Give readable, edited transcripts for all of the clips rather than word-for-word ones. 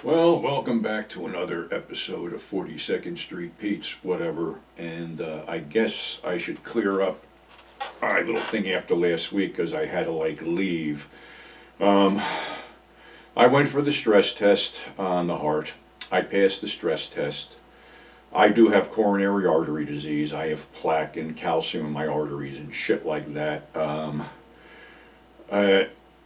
Well, welcome back to another episode of 42nd Street Pete's, whatever. And I guess I should clear up my little thing after last week because I had to leave. Um, I went for the stress test on the heart. I passed the stress test. I do have coronary artery disease. I have plaque and calcium in my arteries and shit like that. Uh,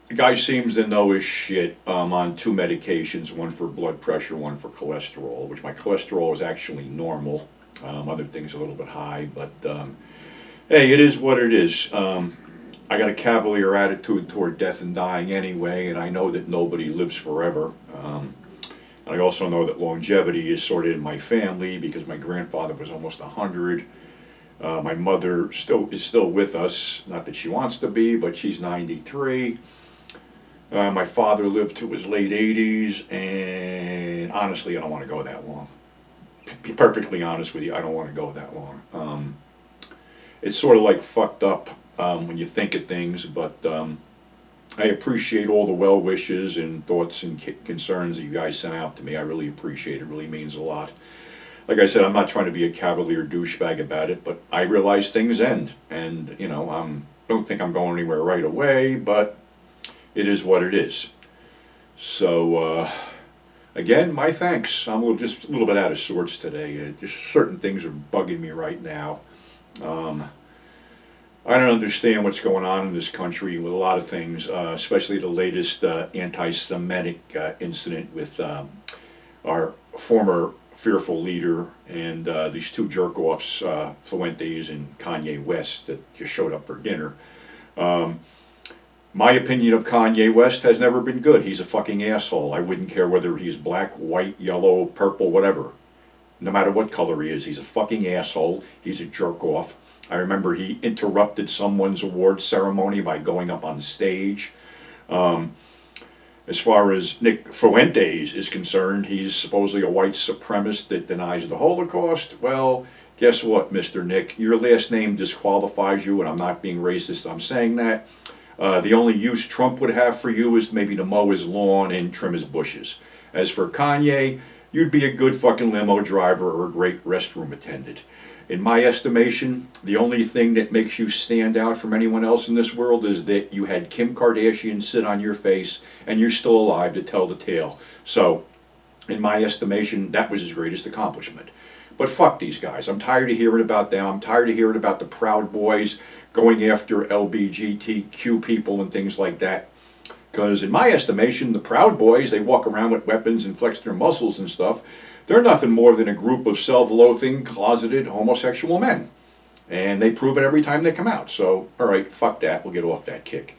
the guy seems to know his shit. I'm on two medications, one for blood pressure, one for cholesterol, which my cholesterol is actually normal. Other things a little bit high, but hey, it is what it is. I got a cavalier attitude toward death and dying anyway, and I know that nobody lives forever. And I also know that longevity is sort of in my family because my grandfather was almost 100. My mother is still with us. Not that she wants to be, but she's 93. My father lived to his late 80s, and honestly, I don't want to go that long. Be perfectly honest with you, I don't want to go that long. It's sort of like fucked up when you think of things, but I appreciate all the well wishes and thoughts and concerns that you guys sent out to me. I really appreciate it. It really means a lot. Like I said, I'm not trying to be a cavalier douchebag about it, but I realize things end, and don't think I'm going anywhere right away, but it is what it is. So, again, my thanks. Just a little bit out of sorts today. Just certain things are bugging me right now. I don't understand what's going on in this country with a lot of things, especially the latest anti-Semitic incident with our former fearful leader and these two jerk-offs, Fuentes and Kanye West, that just showed up for dinner. My opinion of Kanye West has never been good. He's a fucking asshole. I wouldn't care whether he's black, white, yellow, purple, whatever. No matter what color he is, he's a fucking asshole. He's a jerk-off. I remember he interrupted someone's award ceremony by going up on stage. As far as Nick Fuentes is concerned, he's supposedly a white supremacist that denies the Holocaust. Well, guess what, Mr. Nick? Your last name disqualifies you, and I'm not being racist. I'm saying that. The only use Trump would have for you is maybe to mow his lawn and trim his bushes. As for Kanye, you'd be a good fucking limo driver or a great restroom attendant. In my estimation, the only thing that makes you stand out from anyone else in this world is that you had Kim Kardashian sit on your face and you're still alive to tell the tale. So, in my estimation, that was his greatest accomplishment. But fuck these guys. I'm tired of hearing about them. I'm tired of hearing about the Proud Boys going after LGBTQ people and things like that. Because in my estimation, the Proud Boys, they walk around with weapons and flex their muscles and stuff. They're nothing more than a group of self-loathing, closeted homosexual men. And they prove it every time they come out. So, alright, fuck that. We'll get off that kick.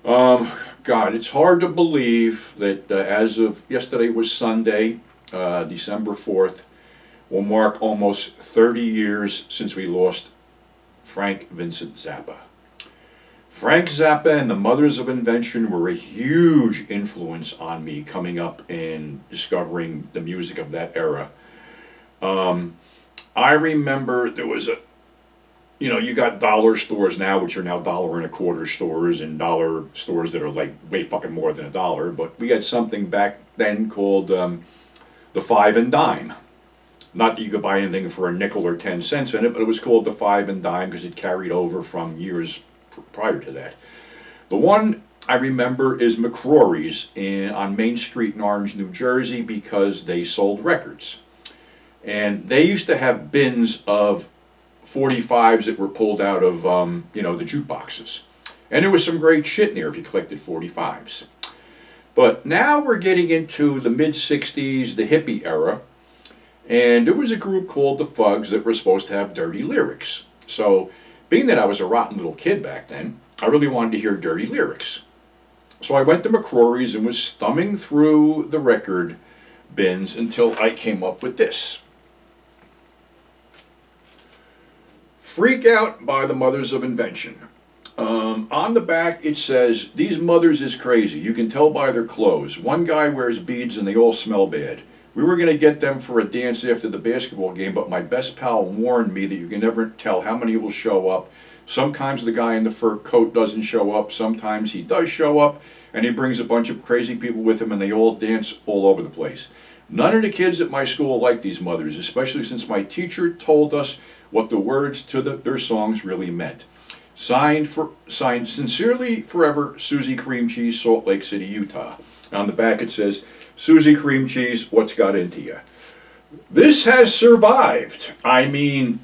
God, it's hard to believe that as of yesterday was Sunday, December 4th, will mark almost 30 years since we lost Frank Vincent Zappa. Frank Zappa and the Mothers of Invention were a huge influence on me coming up and discovering the music of that era. I remember there was you got dollar stores now, which are now $1.25 stores, and dollar stores that are like way fucking more than $1. But we had something back then called the 5 and Dime. Not that you could buy anything for a nickel or 10 cents in it, but it was called the 5 and Dime because it carried over from years prior to that. The one I remember is McCrory's on Main Street in Orange, New Jersey, because they sold records. And they used to have bins of 45s that were pulled out of, the jukeboxes. And there was some great shit in there if you collected 45s. But now we're getting into the mid-60s, the hippie era. And there was a group called the Fugs that were supposed to have dirty lyrics. So, being that I was a rotten little kid back then, I really wanted to hear dirty lyrics. So I went to McCrory's and was thumbing through the record bins until I came up with this. Freak Out by the Mothers of Invention. On the back it says, "These mothers is crazy. You can tell by their clothes. One guy wears beads and they all smell bad. We were going to get them for a dance after the basketball game, but my best pal warned me that you can never tell how many will show up. Sometimes the guy in the fur coat doesn't show up. Sometimes he does show up. and he brings a bunch of crazy people with him, and they all dance all over the place. None of the kids at my school like these mothers, especially since my teacher told us what the words to their songs really meant. Signed sincerely forever, Susie Cream Cheese, Salt Lake City, Utah. On the back it says, Susie Cream Cheese, what's got into you? This has survived. I mean,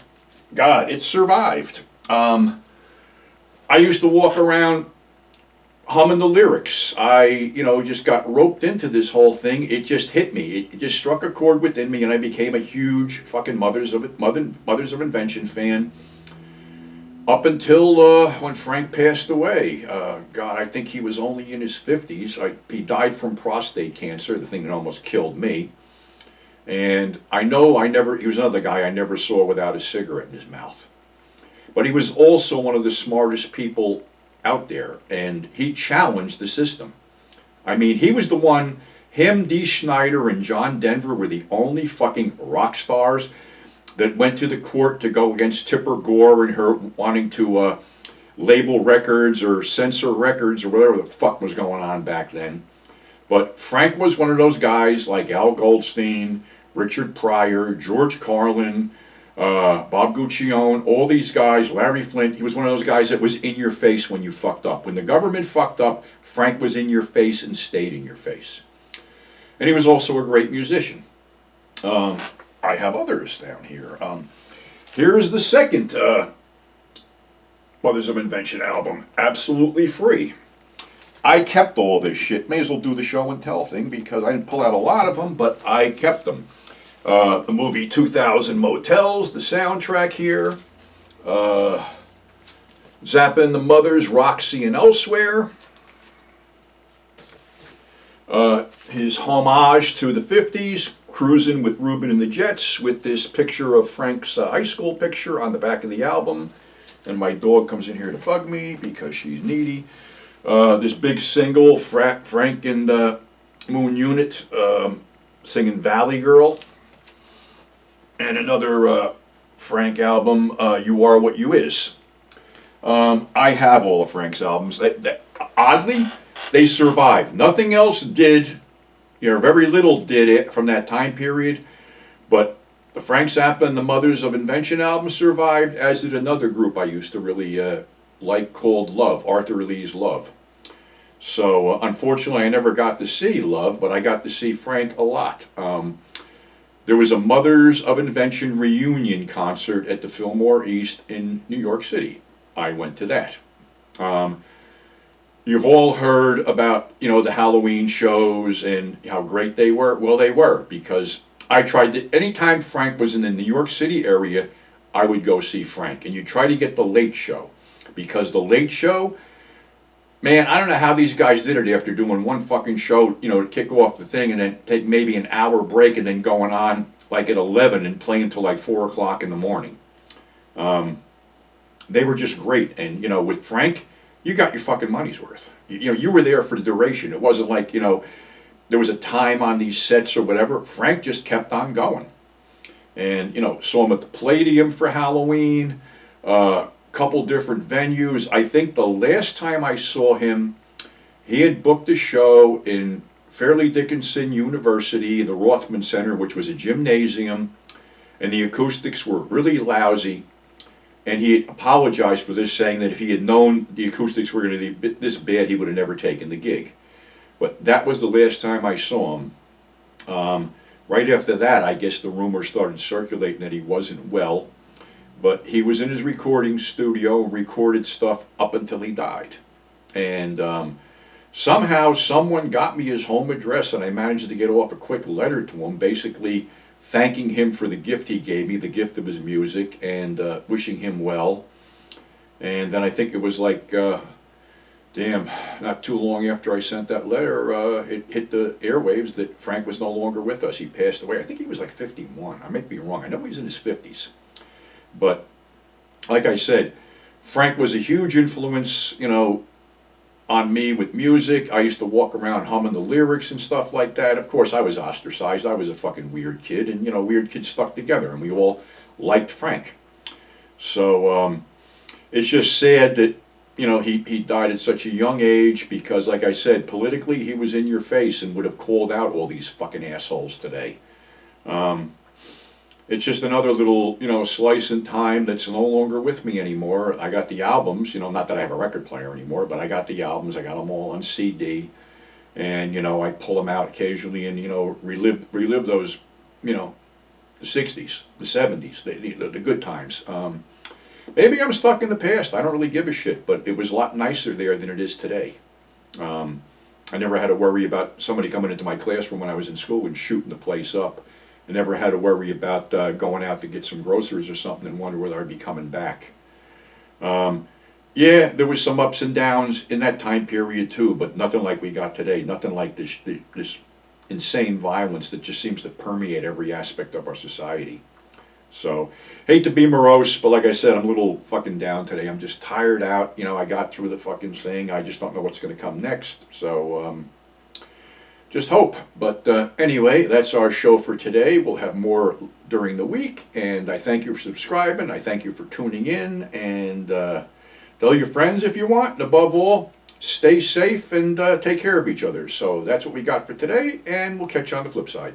God, it survived. I used to walk around humming the lyrics. I, just got roped into this whole thing. It just hit me. It just struck a chord within me, and I became a huge fucking Mothers of Invention fan. Up until when Frank passed away. God, I think he was only in his 50s. He died from prostate cancer, the thing that almost killed me. And I know he was another guy I never saw without a cigarette in his mouth. But he was also one of the smartest people out there, and he challenged the system. I mean, he was the one, him, Dee Snider, and John Denver were the only fucking rock stars that went to the court to go against Tipper Gore and her wanting to label records or censor records or whatever the fuck was going on back then. But Frank was one of those guys like Al Goldstein, Richard Pryor, George Carlin, Bob Guccione, all these guys, Larry Flint. He was one of those guys that was in your face when you fucked up. When the government fucked up, Frank was in your face and stayed in your face. And he was also a great musician. I have others down here. Here is the second Mothers of Invention album, absolutely free. I kept all this shit. May as well do the show and tell thing because I didn't pull out a lot of them, but I kept them. The movie 2000 Motels, the soundtrack here. Zappa and the Mothers, Roxy and Elsewhere. His homage to the 50s, Cruising with Reuben and the Jets, with this picture of Frank's high school picture on the back of the album. And my dog comes in here to bug me because she's needy. This big single, Frank and Moon Unit singing Valley Girl. And another Frank album, You Are What You Is. I have all of Frank's albums. Oddly, they survived. Nothing else did, very little did it from that time period. But the Frank Zappa and the Mothers of Invention album survived, as did another group I used to really like called Love, Arthur Lee's Love. So unfortunately, I never got to see Love, but I got to see Frank a lot. There was a Mothers of Invention reunion concert at the Fillmore East in New York City. I went to that. You've all heard about, the Halloween shows and how great they were. Well, they were, because I tried to, anytime Frank was in the New York City area, I would go see Frank. And you try to get the Late Show, because the Late Show, man, I don't know how these guys did it after doing one fucking show, to kick off the thing and then take maybe an hour break and then going on like at 11 and playing until like 4 o'clock in the morning. They were just great. And, with Frank, you got your fucking money's worth. You were there for the duration. It wasn't like, there was a time on these sets or whatever. Frank just kept on going. And, saw him at the Palladium for Halloween, couple different venues. I think the last time I saw him, he had booked a show in Fairleigh Dickinson University, the Rothman Center, which was a gymnasium, and the acoustics were really lousy. And he apologized for this, saying that if he had known the acoustics were going to be this bad, he would have never taken the gig. But that was the last time I saw him. Right after that, I guess the rumors started circulating that he wasn't well. But he was in his recording studio, recorded stuff up until he died. And somehow someone got me his home address, and I managed to get off a quick letter to him, basically thanking him for the gift he gave me, the gift of his music, and wishing him well. And then I think it was like, not too long after I sent that letter, it hit the airwaves that Frank was no longer with us. He passed away. I think he was like 51. I might be wrong. I know he was in his 50s. But like I said, Frank was a huge influence, on me with music. I used to walk around humming the lyrics and stuff like that. Of course, I was ostracized. I was a fucking weird kid, and weird kids stuck together, and we all liked Frank. So it's just sad that he died at such a young age because, like I said, politically he was in your face and would have called out all these fucking assholes today. It's just another little, slice in time that's no longer with me anymore. I got the albums, not that I have a record player anymore, but I got the albums. I got them all on CD, and I pull them out occasionally and relive those, the '60s, the '70s, the good times. Maybe I'm stuck in the past. I don't really give a shit, but it was a lot nicer there than it is today. I never had to worry about somebody coming into my classroom when I was in school and shooting the place up. I never had to worry about going out to get some groceries or something and wonder whether I'd be coming back. Yeah, there was some ups and downs in that time period too, but nothing like we got today. Nothing like this insane violence that just seems to permeate every aspect of our society. So, hate to be morose, but like I said, I'm a little fucking down today. I'm just tired out. I got through the fucking thing. I just don't know what's going to come next. So, just hope. But anyway, that's our show for today. We'll have more during the week. And I thank you for subscribing. I thank you for tuning in. And tell your friends if you want. And above all, stay safe and take care of each other. So that's what we got for today. And we'll catch you on the flip side.